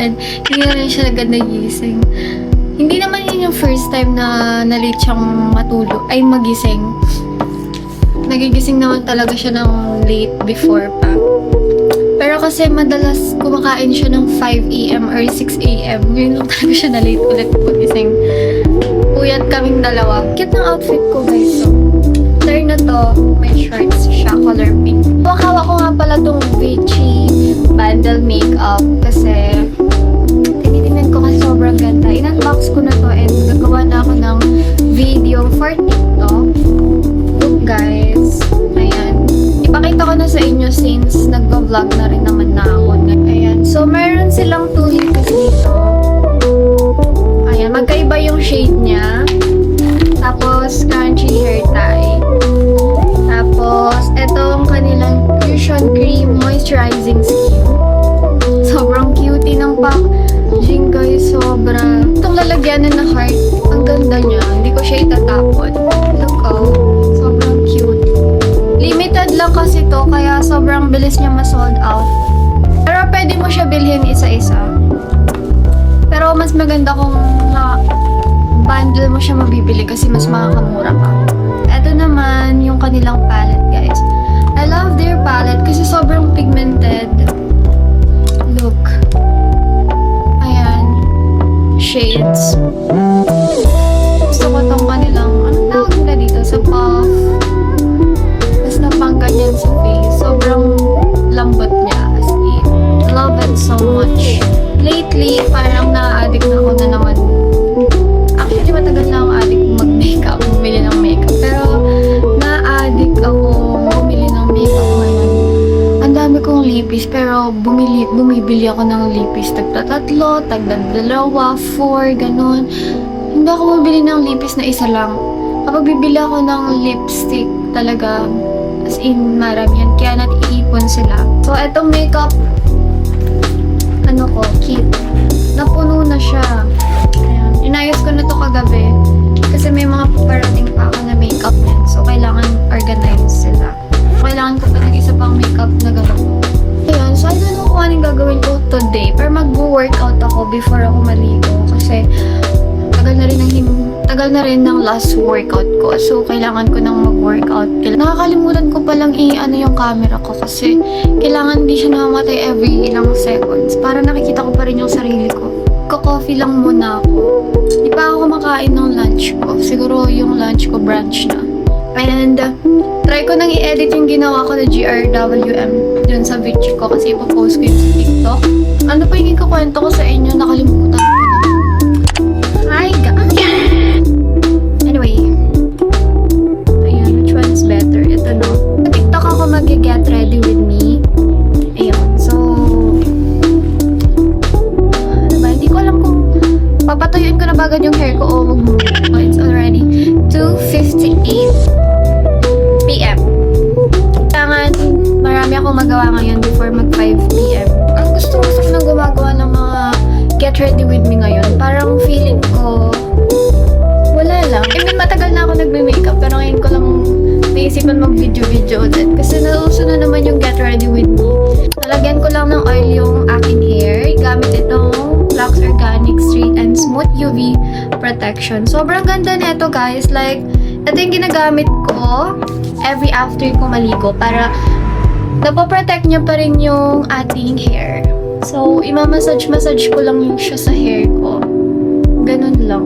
and hindi na rin siya agad nagising. Hindi naman yun yung first time na na-late siyang magising. Nagigising naman talaga siya ng late before pa. Pero kasi madalas kumakain siya ng 5 AM or 6 AM. Ngayon lang talaga siya na-late ulit magising. Puyat kaming dalawa. Cute ng outfit ko, guys. So, turn na to, may shorts siya, color pink. Wakawa ko nga pala tong Vichy Bundle Makeup kasi tinitingnan ko kasi sobrang ganda. In-unbox ko na to and gagawa na ako ng video for TikTok. Look, guys. Ayan. Ipakita ko na sa inyo since nagpa-vlog na rin naman na ako. Ayan. So, meron silang two lips dito. Ayan. Magkaiba yung shade niya. Tapos, crunchy hair tie. Tapos, etong kanilang Fusion Cream Moisturizing Skin. Sobrang cutie ng packaging, guys. Sobra. Itong lalagyanan na heart, ang ganda niya. Hindi ko siya itatapon. Look, oh. Sobrang cute. Limited lang kasi to, kaya sobrang bilis niya ma-sold out. Pero pwede mo siya bilhin isa-isa. Pero mas maganda kung bundle mo siya mabibili kasi mas makakamura pa. Ito naman yung kanilang palette, guys. I love their palette kasi sobrang pigmented. Look. Ayan. Shades. Gusto ko tong kanilang, anong tawag nila dito? Sa puff. Tapos napangganyan sa face. Sobrang lambot niya. As in, love it so much. Lately, parang na-addict na ako na naman. Actually, matagal na akong addict mag-makeup, bumili ng makeup. Pero, na-addict ako bumili ng makeup ngayon. Ang dami kong lipis, pero bumibili ako ng lipis. Tagtatatlo, tagdadalawa, 4, ganun. Hindi ako bumili ng lipis na isa lang. Kapag bibili ako ng lipstick, talaga, as in, marami yan. Kaya nat-iipon sila. So, etong makeup, kit. Napuno na siya. Ayan. Inayos ko na to kagabi. Kasi may mga paparating pa ako na makeup yan. So, kailangan organize sila. Kailangan ko pa ng isa pang makeup na gagawin. Ayan. So, I don't know kung anong gagawin ko today. Pero mag-workout ako before ako maligo. Kasi, tagal na rin ng last workout ko. So, kailangan ko nang mag-workout. Nakakalimutan ko palang i-ano yung camera ko kasi kailangan hindi siya namamatay every ilang seconds. Para nakikita ko pa rin yung sarili ko. Coffee lang muna ako. Di pa ako kumakain ng lunch ko. Siguro yung lunch ko brunch na. And, try ko nang i-edit yung ginawa ko na GRWM dun sa video ko kasi ipopost ko yung sa TikTok. Ano pa yung ikukwento ko sa inyo? Nakalimutan ko na. Hi, guys! Anyway. Ayan, which one's better? Ito, no? Sa TikTok ako mag-get ready with me. Ayun, so... Ano ba? Hindi ko alam kung papatuyuin ko na bagad yung hair ko o mag-move. Oh, it's already 2:58 PM. Kailangan marami akong magawa ngayon before mag-5 PM. Ang gusto ko nang gumagawa ng mga get ready with me ngayon. Parang feeling ko wala lang. I mean, matagal na ako nagbe-makeup pero ngayon ko lang naisipan mag-video ulit. Kasi nauso na naman yung get ready with me. Nalagyan ko lang ng oil yung aking hair. Gamit itong Lux Organic Straight and Smooth UV Protection. Sobrang ganda nito, guys. Like, ito yung ginagamit ko every after ko maligo para napoprotect niya pa rin yung ating hair. So, imamassage ko lang yung siya sa hair ko. Ganun lang.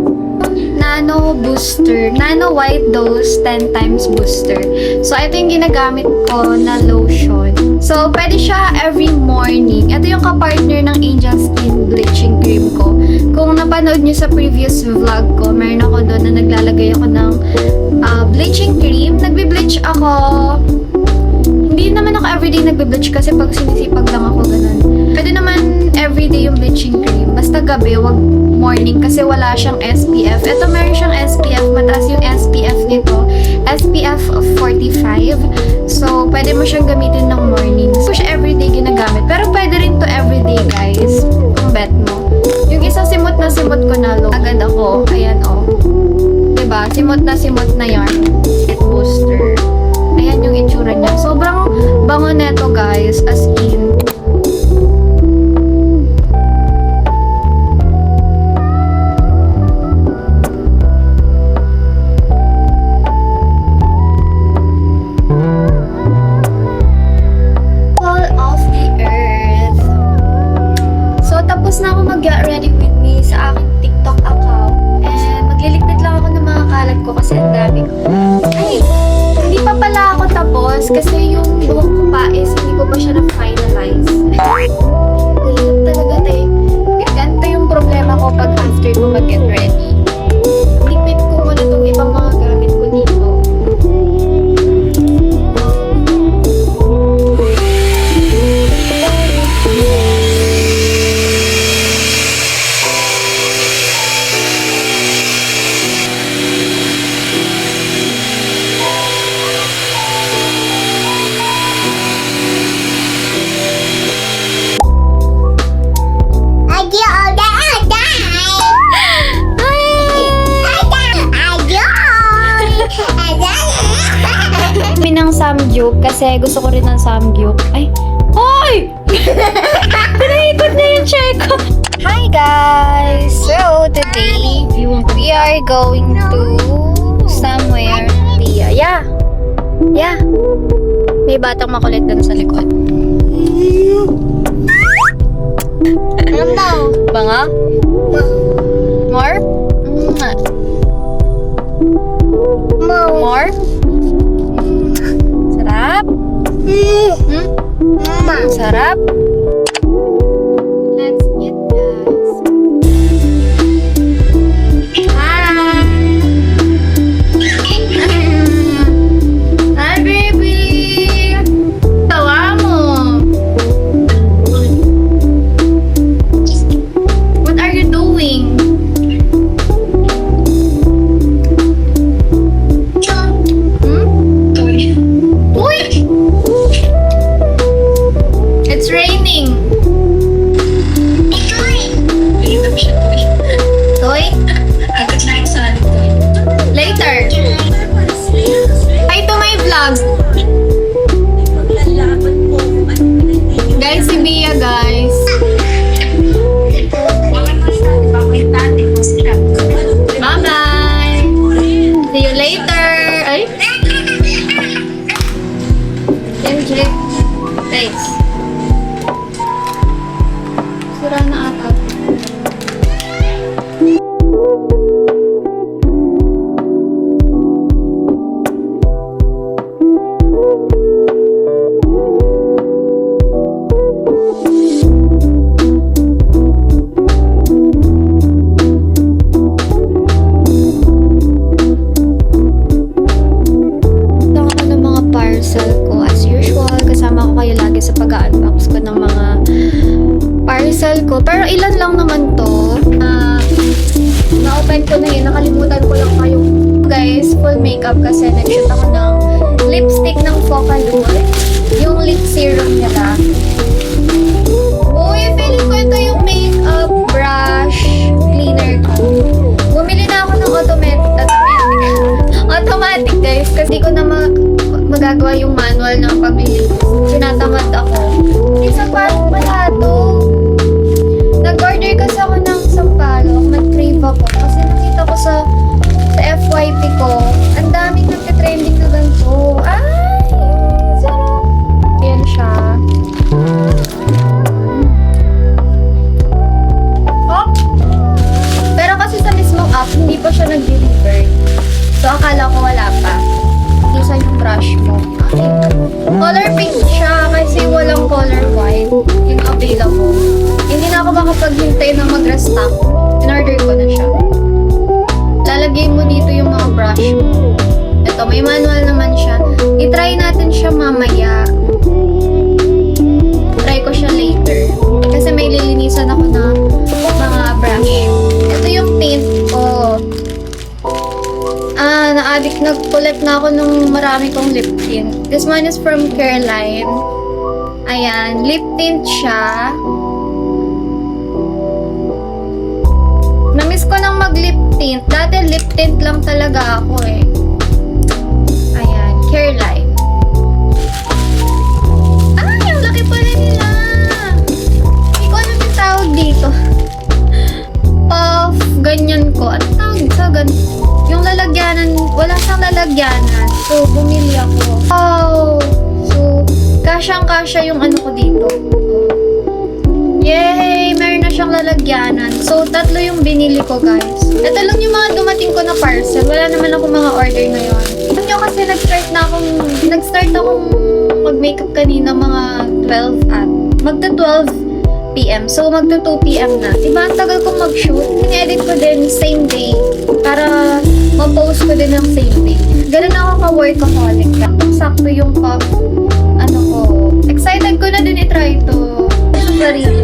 Nano Booster. Nano White Dose 10 times Booster. So, ito yung ginagamit ko na lotion. So, pwede siya every morning. Ito yung kapartner ng Angel Skin Bleaching Cream ko. Kung napanood nyo sa previous vlog ko, meron ako doon na naglalagay ako ng bleaching cream. Nagbe-bleach ako. Hindi naman ako everyday nagbe-bleach kasi pag sinisipag lang ako ganun. Pwede naman everyday yung bleaching cream. Basta gabi, wag morning kasi wala siyang SPF. Ito meron siyang SPF. Mataas yung SPF nito. SPF 45. So, pwede mo siyang gamitin ng morning. So, siya everyday ginagamit. Pero pwede rin to everyday, guys. Kung bet mo. Yung isa simot ko na low. Agad ako. Ayan, oh. Diba? Simot na yarn. It booster. Ayan yung itsura niya. Sobrang bango neto, guys. As in. kasi yung buhok ko pa is hindi ko pa siya na-finalize. Mahirap talaga tayo. Ganito yung problema ko pag after ko mag-get ready. Tipid ko muna itong ibang mga gamit ko dito. Ng samgyup kasi gusto ko rin ng samgyup. Ay! Hoy! Pinaikot na yung check ko. Hi guys! So today, we are going to somewhere. Yeah. Yeah. May batang makulit dun sa likod. Ano? Banga? More? More? Sarap? Sarap? Let's eat, guys. Hi! Hi, baby! Tawa mo! What are you doing? It's raining. Toy? Later. Hi to my vlog. Guys, si Bia, guys. Bye-bye. See you later. Ay? MJ. Thanks. Sira na ata. Ako ng mga parcel ko as usual. Kasama ko kayo lagi sa pag-unbox ko ng mga parcel ko. Pero ilan lang naman to. Na-open ko na yun. Nakalimutan ko lang kayo. Guys, full makeup kasi nag-shoot ako ng lipstick ng Focalure. Yung lip serum nila. Uy, feeling ko ito yung makeup brush cleaner ko. Bumili na ako ng automatic guys. Kasi di ko na magagawa yung manual ng pamili. Tinatamad ako. Isa pa pala to. Nag-order kasi ako ng sampalok. Nag-crave ako. Kasi nakita ko sa FYP ko. Ang daming nagka-trending na ganito. Ay! Sarap! Yan siya. Oh! Pero kasi sa mismong app, hindi pa siya nag-deliver. So, akala ko wala pa. Isa yung brush mo. Okay. Color pink siya kasi walang color white yung available. Hindi na ako makapaghintay na mag-restock. In-order ko na siya. Lalagay mo dito yung mga brush mo. Ito, may manual naman siya. I-try natin siya mamaya. Try ko siya later. Kasi may lilinisan ako na mga brush. Ito yung paint ko. Nag-collect na ako nung marami kong lip tint. This one is from Careline. Ayan, lip tint siya. Namiss ko nang mag-lip tint. Dati lip tint lang talaga ako eh. Ayan, Careline. Ay, ang laki pala nila. Hindi ko alam yung tawag dito. Puff, ganyan ko. Ano tawag sa ganito? Yung lalagyanan, wala siyang lalagyanan. So, bumili ako. Wow! So, kasyang-kasya yung ano ko dito. Yay! Meron na siyang lalagyanan. So, 3 yung binili ko, guys. Ito lang yung mga dumating ko na parcel. Wala naman ako mga order ngayon. Alam nyo kasi nag-try nag-start akong mag-makeup kanina mga 12 at magta 12 PM. So, magta 2 PM na. Diba, ang tagal kong mag-shoot. In-edit ko din same day para ma-post ko din ng same day. Ganun ako ka-workaholic lang. Sakto yung ano ko. Excited ko na din i-try to. Sarili